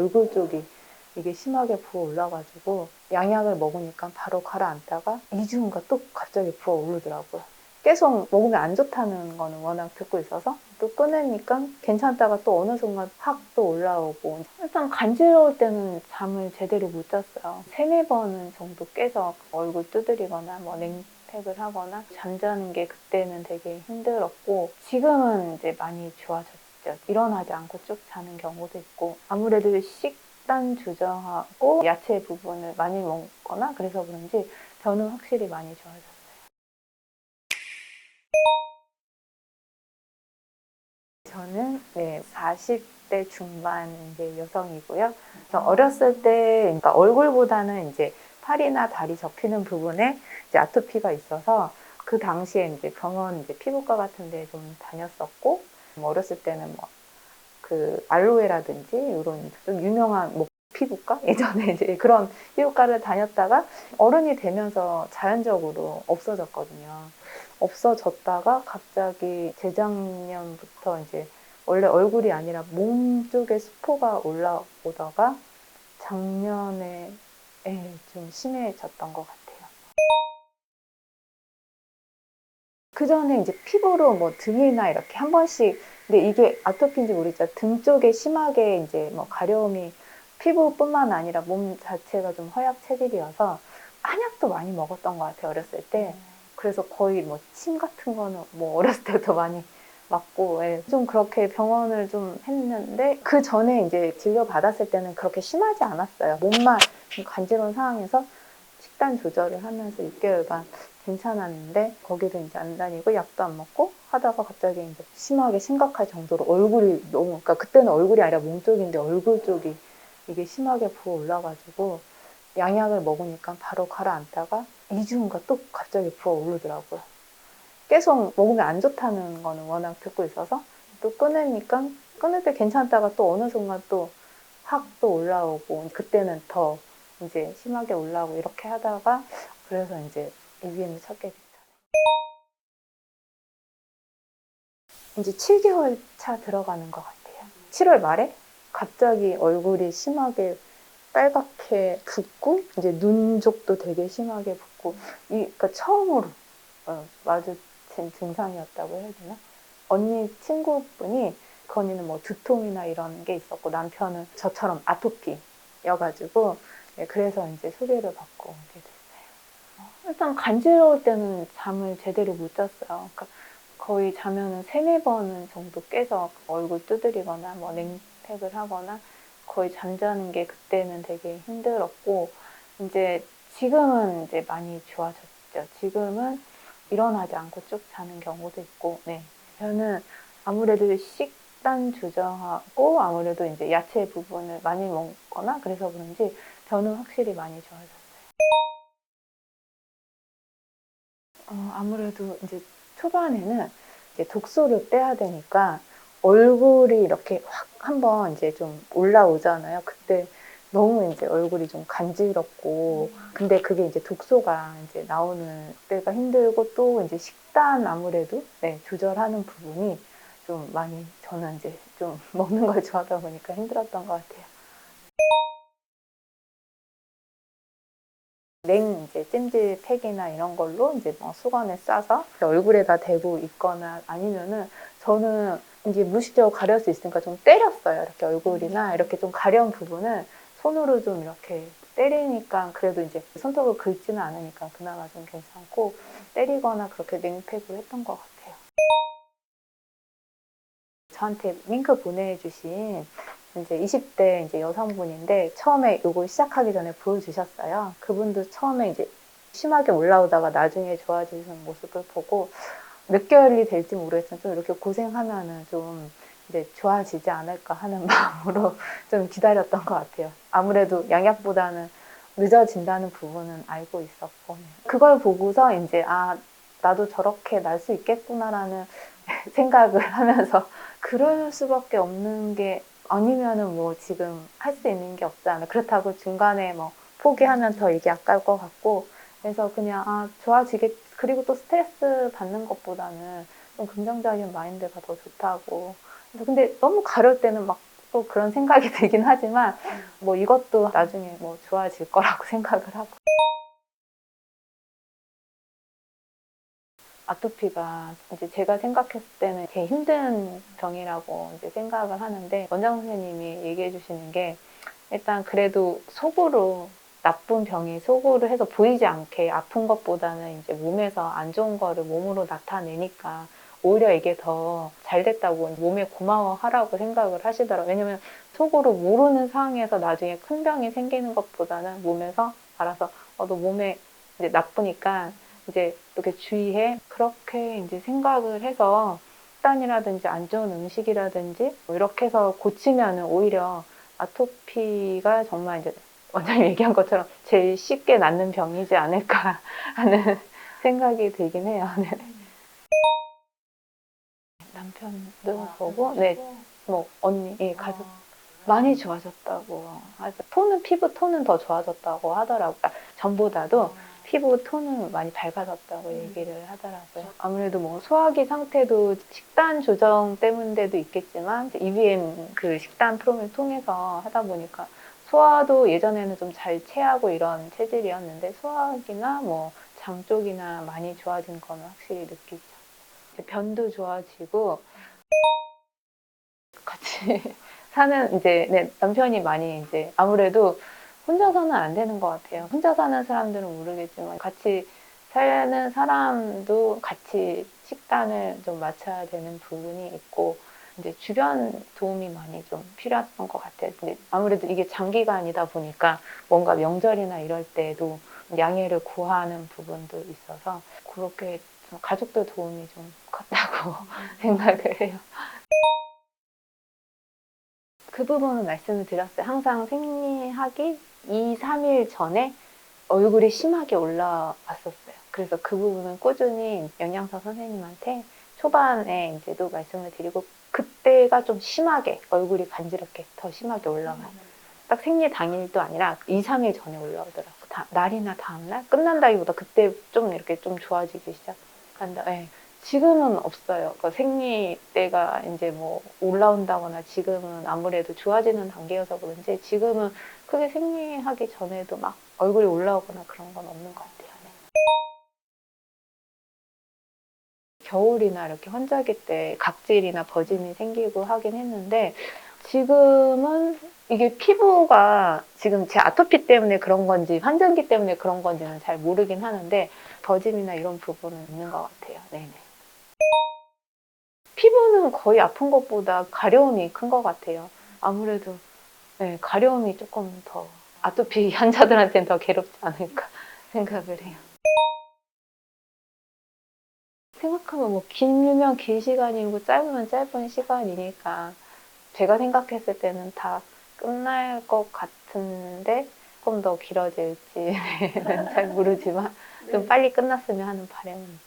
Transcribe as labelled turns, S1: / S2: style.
S1: 얼굴 쪽이 이게 심하게 부어 올라가지고 양약을 먹으니까 바로 가라앉다가 2주 후인가 또 갑자기 부어 오르더라고요. 계속 먹으면 안 좋다는 거는 워낙 듣고 있어서 또 끊으니까 괜찮다가 또 어느 순간 확 또 올라오고, 일단 간지러울 때는 잠을 제대로 못 잤어요. 3-4번 정도 깨서 얼굴 두드리거나 뭐 냉팩을 하거나 잠자는 게 그때는 되게 힘들었고, 지금은 이제 많이 좋아졌죠. 일어나지 않고 쭉 자는 경우도 있고, 아무래도 식단 조정하고 야채 부분을 많이 먹거나 그래서 그런지 저는 확실히 많이 좋아졌어요. 저는 40대 중반 이제 여성이고요. 그래서 어렸을 때, 그러니까 얼굴보다는 이제 팔이나 다리 접히는 부분에 이제 아토피가 있어서 그 당시에 이제 병원 이제 피부과 같은 데 좀 다녔었고, 뭐 어렸을 때는 뭐 그 알로에라든지 이런 좀 유명한 뭐 피부과 예전에 이제 그런 피부과를 다녔다가 어른이 되면서 자연적으로 없어졌거든요. 없어졌다가 갑자기 재작년부터 이제 원래 얼굴이 아니라 몸 쪽에 수포가 올라오다가 작년에 좀 심해졌던 것 같아요. 그 전에 이제 피부로 뭐 등이나 이렇게 한 번씩, 근데 이게 아토피인지 모르겠지만 등 쪽에 심하게 이제 뭐 가려움이 피부뿐만 아니라 몸 자체가 좀 허약 체질이어서 한약도 많이 먹었던 것 같아요, 어렸을 때. 그래서 거의 뭐 침 같은 거는 뭐 어렸을 때도 많이 맞고, 좀 그렇게 병원을 좀 했는데 그 전에 이제 진료 받았을 때는 그렇게 심하지 않았어요. 몸만 좀 간지러운 상황에서 식단 조절을 하면서 6개월간 괜찮았는데 거기도 이제 안 다니고 약도 안 먹고 하다가 갑자기 이제 심하게 심각할 정도로 얼굴이 너무, 그러니까 그때는 얼굴이 아니라 몸 쪽인데 얼굴 쪽이 이게 심하게 부어 올라가지고 양약을 먹으니까 바로 가라앉다가 2주 후인가 또 갑자기 부어 오르더라고요. 계속 먹으면 안 좋다는 거는 워낙 듣고 있어서 또 끊으니까 끊을 때 괜찮다가 또 어느 순간 또 확 또 올라오고, 그때는 더 이제 심하게 올라오고 이렇게 하다가 그래서 이제 EBM을 찾게 됐죠. 이제 7개월 차 들어가는 것 같아요. 7월 말에 갑자기 얼굴이 심하게 빨갛게 붓고 이제 눈 쪽도 되게 심하게 붓고, 그러니까 처음으로 마주친 증상이었다고 해야 되나? 언니 친구분이 그 언니는 뭐 두통이나 이런 게 있었고 남편은 저처럼 아토피여가지고, 그래서 이제 소개를 받고 오게 됐어요. 일단 간지러울 때는 잠을 제대로 못 잤어요. 그러니까 거의 자면은 3-4번 정도 깨서 얼굴 두드리거나 뭐 냉팩을 하거나 거의 잠자는 게 그때는 되게 힘들었고, 이제 지금은 이제 많이 좋아졌죠. 지금은 일어나지 않고 쭉 자는 경우도 있고, 네. 저는 아무래도 식단 조정하고 아무래도 이제 야채 부분을 많이 먹거나 그래서 그런지 저는 확실히 많이 좋아졌어요. 아무래도 이제 초반에는 이제 독소를 빼야 되니까 얼굴이 이렇게 확 한번 이제 좀 올라오잖아요. 그때 너무 이제 얼굴이 좀 간지럽고, 근데 그게 이제 독소가 이제 나오는 때가 힘들고, 또 이제 식단 아무래도 조절하는 부분이 좀 많이, 저는 이제 좀 먹는 걸 좋아하다 보니까 힘들었던 것 같아요. 냉 이제 찜질팩이나 이런 걸로 이제 뭐 수건에 싸서 얼굴에다 대고 있거나, 아니면은 저는 이제 무의식적으로 가려울 수 있으니까 좀 때렸어요. 이렇게 얼굴이나 이렇게 좀 가려운 부분을 손으로 좀 이렇게 때리니까 그래도 이제 손톱을 긁지는 않으니까 그나마 좀 괜찮고, 때리거나 그렇게 냉팩으로 했던 것 같아요. 저한테 링크 보내주신 이제 20대 이제 여성분인데 처음에 이걸 시작하기 전에 보여주셨어요. 그분도 처음에 이제 심하게 올라오다가 나중에 좋아지는 모습을 보고 몇 개월이 될지 모르겠지만 좀 이렇게 고생하면은 좀 이제 좋아지지 않을까 하는 마음으로 좀 기다렸던 것 같아요. 아무래도 양약보다는 늦어진다는 부분은 알고 있었고, 그걸 보고서 이제 나도 저렇게 날 수 있겠구나라는 생각을 하면서 그럴 수밖에 없는 게, 아니면은 뭐 지금 할 수 있는 게 없잖아. 그렇다고 중간에 뭐 포기하면 더 이게 아까울 것 같고, 그래서 그냥 좋아지겠, 그리고 또 스트레스 받는 것보다는 좀 긍정적인 마인드가 더 좋다고. 그래서 근데 너무 가려울 때는 막 또 그런 생각이 들긴 하지만 뭐 이것도 나중에 뭐 좋아질 거라고 생각을 하고. 아토피가 이제 제가 생각했을 때는 되게 힘든 병이라고 이제 생각을 하는데, 원장 선생님이 얘기해 주시는 게 일단 그래도 속으로 나쁜 병이 속으로 해서 보이지 않게 아픈 것보다는 이제 몸에서 안 좋은 거를 몸으로 나타내니까 오히려 이게 더 잘 됐다고 몸에 고마워하라고 생각을 하시더라고요. 왜냐면 속으로 모르는 상황에서 나중에 큰 병이 생기는 것보다는 몸에서 알아서 너 몸에 이제 나쁘니까 이제 이렇게 주의해. 그렇게 이제 생각을 해서 식단이라든지 안 좋은 음식이라든지 뭐 이렇게 해서 고치면은 오히려 아토피가 정말 이제 원장님 얘기한 것처럼 제일 쉽게 낫는 병이지 않을까 하는 생각이 들긴 해요. 네. 남편도 보고, 네, 뭐 언니, 예, 가족 많이 좋아졌다고 하죠. 피부 톤은 더 좋아졌다고 하더라고요. 그러니까 전보다도 피부 톤은 많이 밝아졌다고 얘기를 하더라고요. 아무래도 뭐 소화기 상태도 식단 조정 때문에도 있겠지만 EBM 그 식단 프로그램을 통해서 하다 보니까 소화도 예전에는 좀 잘 체하고 이런 체질이었는데 소화기나 뭐 장 쪽이나 많이 좋아진 거는 확실히 느끼죠. 이제 변도 좋아지고 같이 사는 이제 네, 남편이 많이 이제 아무래도 혼자서는 안 되는 것 같아요. 혼자 사는 사람들은 모르겠지만 같이 사는 사람도 같이 식단을 좀 맞춰야 되는 부분이 있고 이제 주변 도움이 많이 좀 필요했던 것 같아요. 근데 아무래도 이게 장기간이다 보니까 뭔가 명절이나 이럴 때도 양해를 구하는 부분도 있어서 그렇게 좀 가족들 도움이 좀 컸다고 생각을 해요. 그 부분은 말씀을 드렸어요. 항상 생리하기 2, 3일 전에 얼굴이 심하게 올라왔었어요. 그래서 그 부분은 꾸준히 영양사 선생님한테 초반에 이제도 말씀을 드리고 그때가 좀 심하게 얼굴이 간지럽게 더 심하게 올라와요. 딱 생리 당일도 아니라 2, 3일 전에 올라오더라고요. 날이나 다음날 끝난다기보다 그때 좀 이렇게 좀 좋아지기 시작한다. 네. 지금은 없어요. 그러니까 생리 때가 이제 뭐 올라온다거나 지금은 아무래도 좋아지는 단계여서 그런지 지금은 크게 생리하기 전에도 막 얼굴이 올라오거나 그런 건 없는 것 같아요. 네. 겨울이나 이렇게 환절기 때 각질이나 버짐이 생기고 하긴 했는데 지금은 이게 피부가 지금 제 아토피 때문에 그런 건지 환절기 때문에 그런 건지는 잘 모르긴 하는데 버짐이나 이런 부분은 있는 것 같아요. 네네. 피부는 거의 아픈 것보다 가려움이 큰 것 같아요. 아무래도 네, 가려움이 조금 더 아토피 환자들한테는 더 괴롭지 않을까 생각을 해요. 생각하면 뭐 길면 긴 시간이고 짧으면 짧은 시간이니까 제가 생각했을 때는 다 끝날 것 같은데 조금 더 길어질지는 잘 모르지만 좀 빨리 끝났으면 하는 바람은